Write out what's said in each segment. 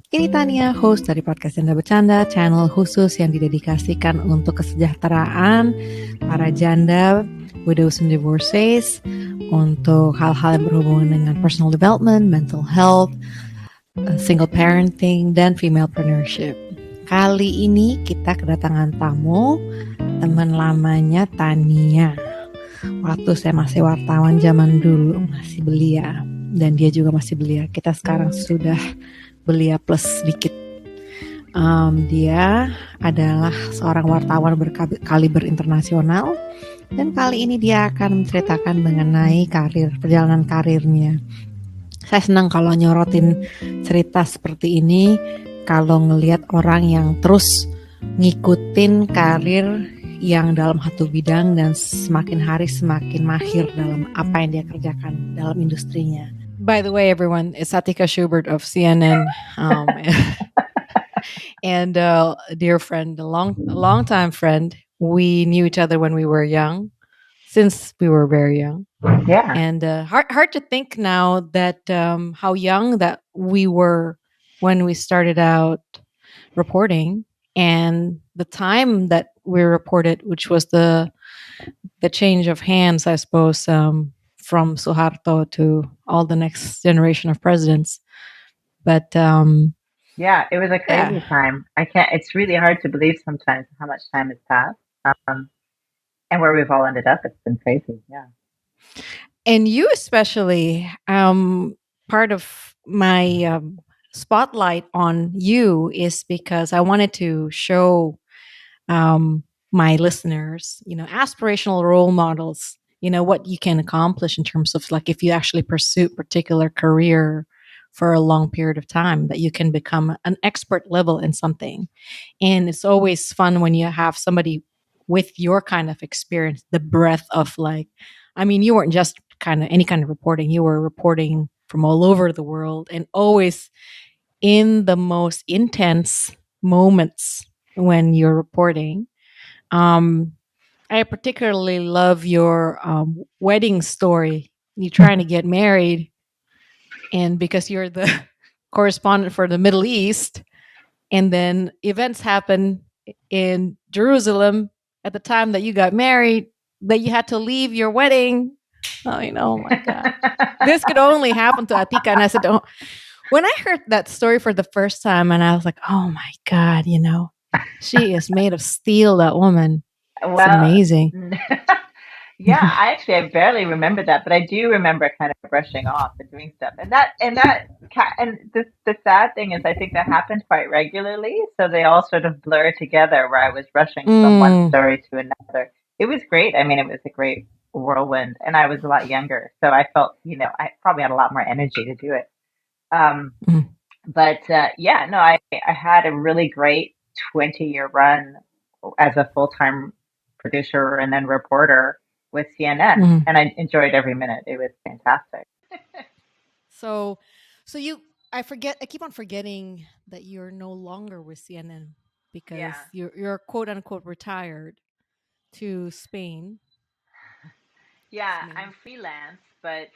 Ini Tania, host dari podcast Janda Becanda, channel khusus yang didedikasikan untuk kesejahteraan para janda, widows and divorcees, untuk hal-hal yang berhubungan dengan personal development, mental health, single parenting, dan femalepreneurship. Kali ini kita kedatangan tamu, teman lamanya Tania. Waktu saya masih wartawan zaman dulu, masih belia. Dan dia juga masih belia. Kita sekarang sudah belia plus sedikit. Dia adalah seorang wartawan berkaliber internasional. Dan kali ini dia akan menceritakan mengenai perjalanan karirnya. Saya senang kalau nyorotin cerita seperti ini, kalau ngelihat orang yang terus ngikutin karir yang dalam satu bidang dan semakin hari semakin mahir dalam apa yang dia kerjakan dalam industrinya. By the way, everyone, it's Atika Shubert of CNN, and a dear friend, a long-time friend. We knew each other when we were young, since we were very young. Yeah. And hard to think now that how young that we were when we started out reporting, and the time that we reported, which was the change of hands, I suppose, from Suharto to all the next generation of presidents. But yeah, it was a crazy time. It's really hard to believe sometimes how much time has passed. And where we've all ended up, it's been crazy. Yeah. And you especially, part of my spotlight on you is because I wanted to show my listeners, aspirational role models, what you can accomplish in terms of like if you actually pursue a particular career for a long period of time, that you can become an expert level in something. And it's always fun when you have somebody with your kind of experience, the breadth of you weren't just kind of any kind of reporting, you were reporting from all over the world and always in the most intense moments when you're reporting. I particularly love your wedding story. You're trying to get married, and because you're the correspondent for the Middle East, and then events happen in Jerusalem at the time that you got married, that you had to leave your wedding. Oh my God. This could only happen to Atika. And I said, oh, when I heard that story for the first time, and I was like, oh my God, she is made of steel, that woman. It's amazing. Yeah, I barely remember that, but I do remember kind of brushing off and doing stuff. And the sad thing is, I think that happened quite regularly. So they all sort of blur together where I was rushing from one story to another. It was great. I mean, it was a great whirlwind, and I was a lot younger. So I felt, I probably had a lot more energy to do it. But yeah, no, I had a really great 20-year run as a full-time producer and then reporter with CNN, and I enjoyed every minute. It was fantastic. So I keep on forgetting that you're no longer with CNN because you're quote unquote retired to Spain. Yeah, I'm freelance, but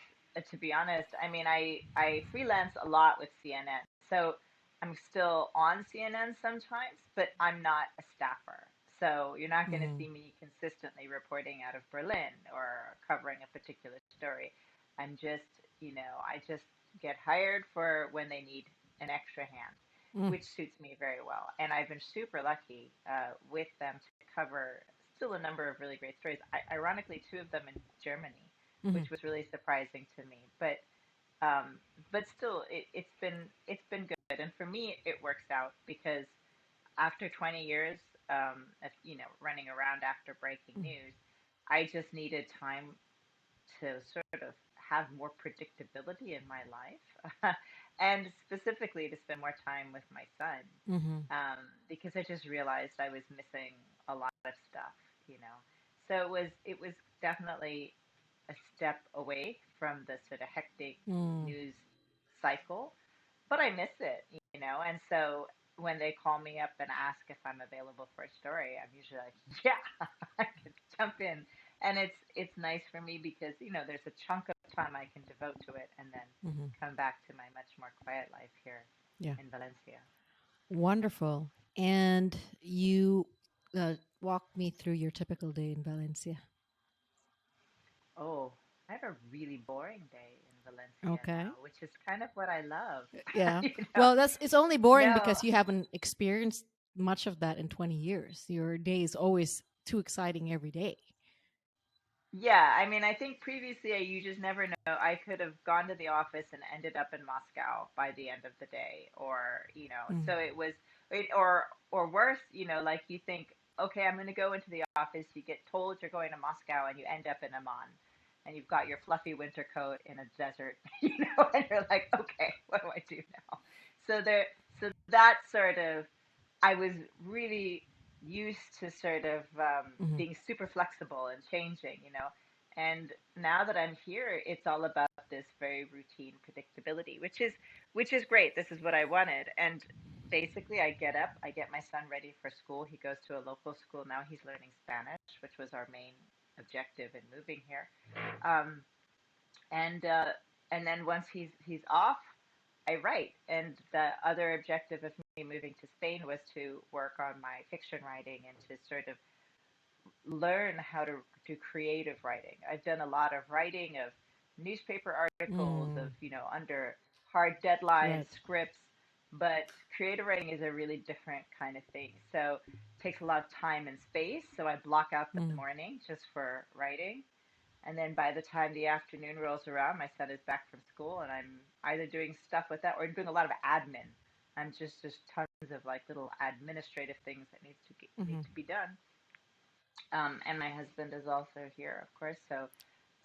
to be honest, I mean, I freelance a lot with CNN. So I'm still on CNN sometimes, but I'm not a staffer. So you're not going to see me consistently reporting out of Berlin or covering a particular story. I'm just, I just get hired for when they need an extra hand, which suits me very well. And I've been super lucky with them to cover still a number of really great stories. Ironically, two of them in Germany, which was really surprising to me. But still, it's been good. And for me, it works out because after 20 years, of, running around after breaking news, I just needed time to sort of have more predictability in my life, and specifically to spend more time with my son, because I just realized I was missing a lot of stuff, you know. So it was definitely a step away from the sort of hectic news cycle, but I miss it, And so when they call me up and ask if I'm available for a story, I'm usually like, yeah, I can jump in. And it's nice for me because, there's a chunk of time I can devote to it and then come back to my much more quiet life here. Yeah. in Valencia. Wonderful. And you walk me through your typical day in Valencia. Oh, I have a really boring day in Valencia Okay. now, which is kind of what I love. Yeah. you know, Well, that's it's only boring no, because you haven't experienced much of that in 20 years. Your day is always too exciting every day. yeah, I mean, I think previously you just never know. I could have gone to the office and ended up in Moscow by the end of the day, or Mm. so it was, or worse, like you think, okay, I'm going to go into the office. You get told you're going to Moscow, and you end up in Amman, and you've got your fluffy winter coat in a desert, and you're like, okay, what do I do now? So there, so that sort of I was really used to sort of Hmm. being super flexible and changing. And now that I'm here, it's all about this very routine predictability, which is great. This is what I wanted. And basically, I get up, I get my son ready for school. He goes to a local school now. He's learning Spanish, which was our main objective in moving here. Um, and then once he's off, I write. And the other objective of me moving to Spain was to work on my fiction writing and to sort of learn how to do creative writing. I've done a lot of writing of newspaper articles, of, Mm. under hard deadlines, Right. scripts, but creative writing is a really different kind of thing. So it takes a lot of time and space. So I block out the Mm. morning just for writing. And then by the time the afternoon rolls around, my son is back from school, and I'm either doing stuff with that or doing a lot of admin. I'm just tons of like little administrative things that need Hmm. to be done. And my husband is also here, of course, so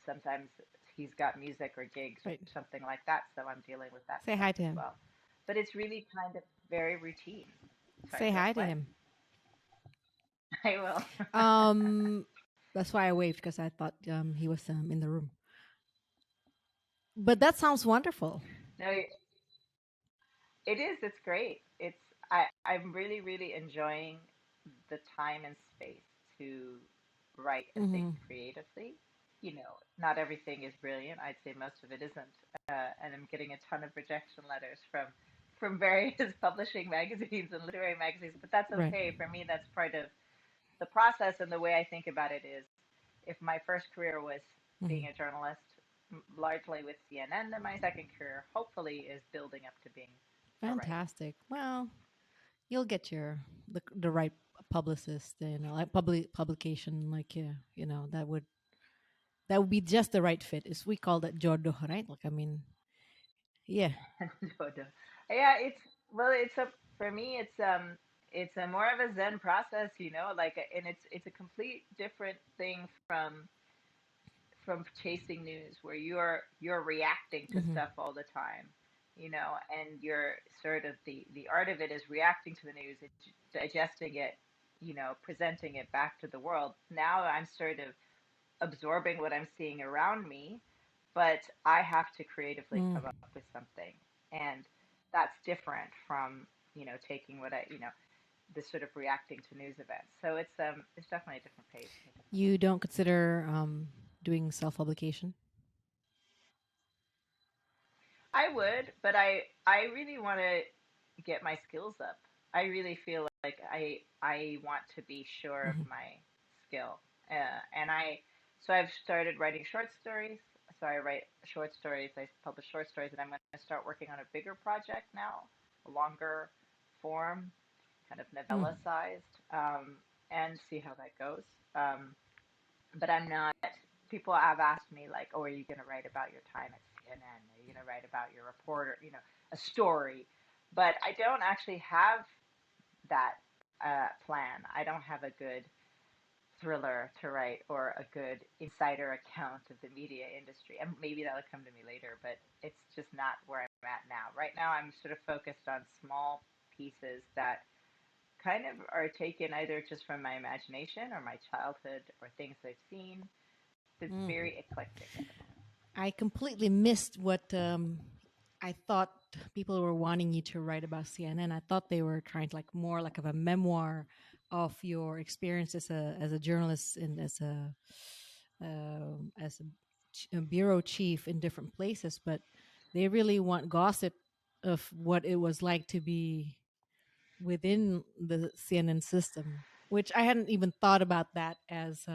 sometimes he's got music or gigs or Right. something like that, so I'm dealing with that Say stuff hi to as him. well. But it's really kind of very routine. Sorry, Say go hi to what? him. I will. Um, that's why I waved because I thought he was in the room. But that sounds wonderful. No, it is. It's great. I'm really really enjoying the time and space to write and think Hmm. creatively. Not everything is brilliant. I'd say most of it isn't, and I'm getting a ton of rejection letters from various publishing magazines and literary magazines. But that's Right. okay. For me, that's part of the process. And the way I think about it is, if my first career was Hmm. being a journalist, largely with CNN, then my second career hopefully is building up to being a writer. Fantastic. Well, you'll get the right publicist, like publication, like that would be just the right fit. Is we call that jodoh, right? Like I mean, yeah. Yeah, it's a for me, it's a more of a Zen process, and it's a complete different thing from chasing news, where you're reacting to Hmm. stuff all the time, and you're sort of the art of it is reacting to the news, digesting it, presenting it back to the world. Now I'm sort of absorbing what I'm seeing around me, but I have to creatively Mm. come up with something. And that's different from, taking this sort of reacting to news events. So it's definitely a different pace and a different You life. don't consider doing self publication? I would, but I really want to get my skills up. I really feel like I want to be sure of Hmm. my skill. And so I've started writing short stories. So I write short stories. I publish short stories, and I'm going to start working on a bigger project now, a longer form, kind of Mm. novella sized, and see how that goes. But I'm not. People have asked me like, "Oh, are you going to write about your time at CNN? Are you going to write about your reporter? A story?" But I don't actually have that plan. I don't have a good thriller to write or a good insider account of the media industry. And maybe that'll come to me later, but it's just not where I'm at now. Right now, I'm sort of focused on small pieces that kind of are taken either just from my imagination or my childhood or things I've seen. It's Mm. very eclectic at the moment. I completely missed what I thought people were wanting you to write about CNN. I thought they were trying to like more like of a memoir of your experience as a journalist and as a bureau chief in different places. But they really want gossip of what it was like to be within the CNN system, which I hadn't even thought about that as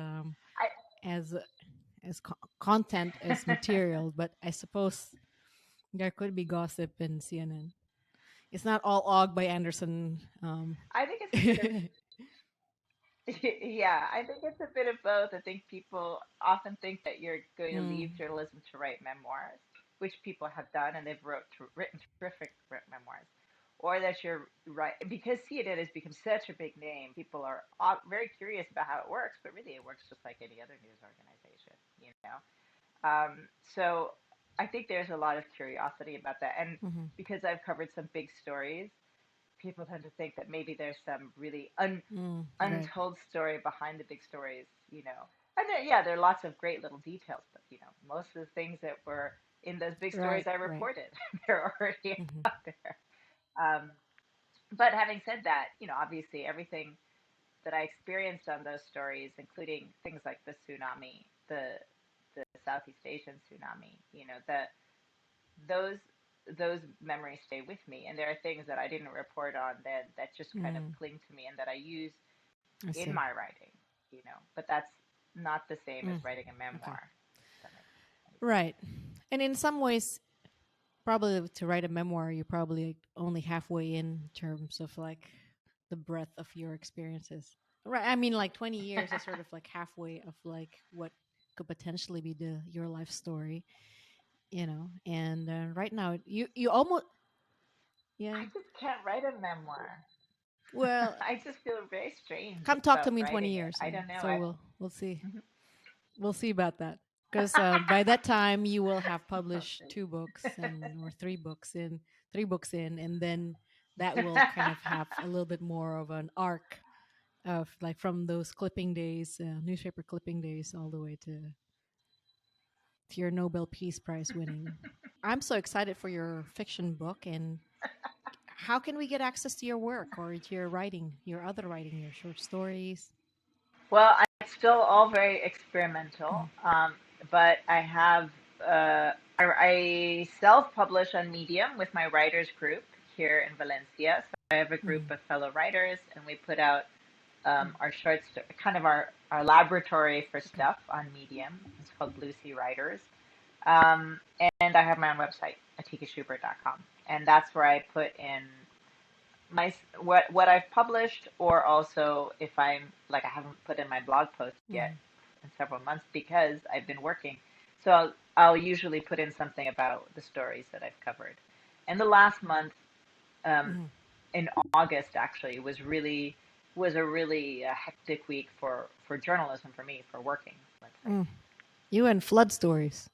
content as material. But I suppose there could be gossip in CNN. It's not all Og by Anderson. I think it's a bit of yeah, I think it's a bit of both. I think people often think that you're going to mm, leave journalism to write memoirs, which people have done, and they've written terrific memoirs, or that you're right because CNN has become such a big name. People are very curious about how it works, but really it works just like any other news organization, you know. So I think there's a lot of curiosity about that, and mhm, because I've covered some big stories, people tend to think that maybe there's some really right, untold story behind the big stories, you know. And yeah, there are lots of great little details, but you know, most of the things that were in those big stories right, I right. reported, they're already Hmm. out there. Um, but having said that, you know, obviously everything that I experienced on those stories, including things like the tsunami, the Southeast Asian tsunami, you know, those those memories stay with me, and there are things that I didn't report on that just kind of Mm, cling to me and that I use I in see. my writing, you know. But that's not the same as Mm, writing a okay. memoir. If that makes any sense. Right. And in some ways, probably to write a memoir, you're probably only halfway in terms of like the breadth of your experiences. Right. I mean, like 20 years is sort of like halfway of like what could potentially be your life story, And right now, you almost yeah. I just can't write a memoir. Well, I just feel very strange come talk to about me in 20 writing it. years, I and don't know. so we'll see. Mhm. We'll see about that. Because by that time, you will have published two books or three books in, and then that will kind of have a little bit more of an arc of like from those clipping days, newspaper clipping days, all the way to your Nobel Peace Prize winning. I'm so excited for your fiction book. And how can we get access to your work or to your writing, your other writing, your short stories? Well, it's still all very experimental, Mhm, but I have I self-publish on Medium with my writers group here in Valencia. So I have a group mhm, of fellow writers, and we put out mm, our kind of our laboratory for okay. stuff on Medium. It's called Blue Sea Writers. Um, and I have my own website, atikashubert.com. And that's where I put in my what I've published, or also if I'm like I haven't put in my blog post yet Mhm, in several months because I've been working. So I'll usually put in something about the stories that I've covered. And the last month, um, mhm, in August, actually was a really hectic week for journalism for me for working. Let's say. mm. You and flood stories.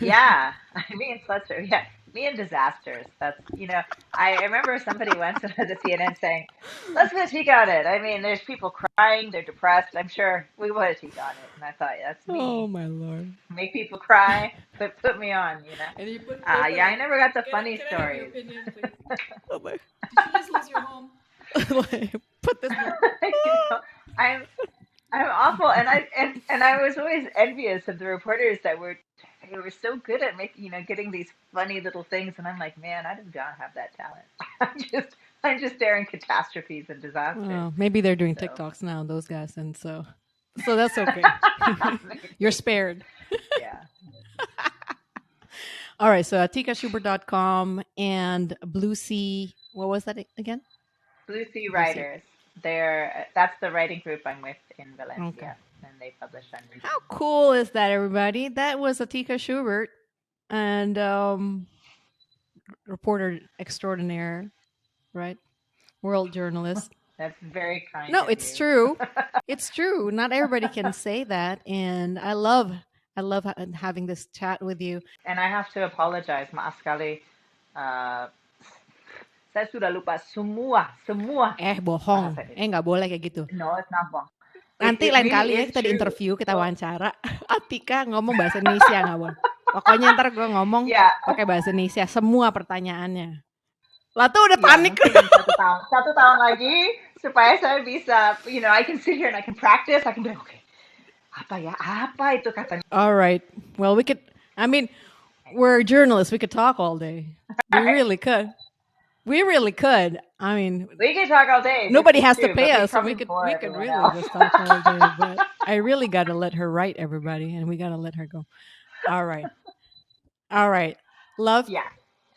Yeah, me and Fletcher. Yeah, me and disasters. That's I remember somebody once at the CNN saying, "Let's put a take on it." I mean, there's people crying, they're depressed. I'm sure we want to take on it, and I thought, yeah, that's Oh me. my lord! Make people cry, but put me on. And you put Yeah, I like, never got the can funny can I have your stories. opinion, please? Oh my! Did you just lose your home? Like, put this book. you know, I'm I'm awful, and I was always envious of the reporters that they were so good at making getting these funny little things, and I'm like, man, I do not have that talent. I'm just staring catastrophes and disasters. Well, maybe they're doing So TikToks now, those guys, and so that's okay. You're maybe, spared. yeah. All right, so atikashubert.com and Blue Sea. What was that again? Blue Sea Blue Sea. Writers. That's the writing group I'm with in Okay. Valencia, and they publish on How Medium. cool is that, everybody? That was Atika Shubert, and reporter extraordinaire, right? World journalist. That's very kind No, of it's you. true. It's true. Not everybody can say that, and I love having this chat with you. And I have to apologize, maaf sekali. Uh, saya sudah lupa semua Bohong. bahasa itu. Nggak boleh kayak gitu. No, it's not wrong. It Nanti it lain really kali ya is kita true. di-interview, kita So wawancara. Atika ngomong bahasa Indonesia nggak boleh. Pokoknya ntar gue ngomong yeah, pakai bahasa Indonesia semua pertanyaannya. Lah tuh udah yeah, panik. mungkin satu tahun lagi supaya saya bisa, I can sit here and I can practice. I can be like, okay, apa itu katanya? All right. Well, we could. I mean, we're journalists. We could talk all day. We Right? really could. We really could. I mean, We could talk all day. This nobody is has to true, but pay we'd us, and probably bore we could everyone really else. just talk all day. But I really got to let her write, everybody, and we got to let her go. All right, all right. Love. Yeah,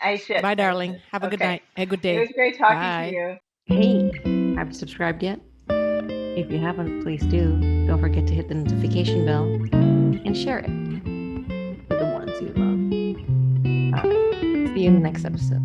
I should. Bye, I darling. should. Have a good Okay. night. A good It was day. great talking to Bye. you. Hey, have you subscribed yet? If you haven't, please do. Don't forget to hit the notification bell and share it with the ones you love. All right. See you in the next episode.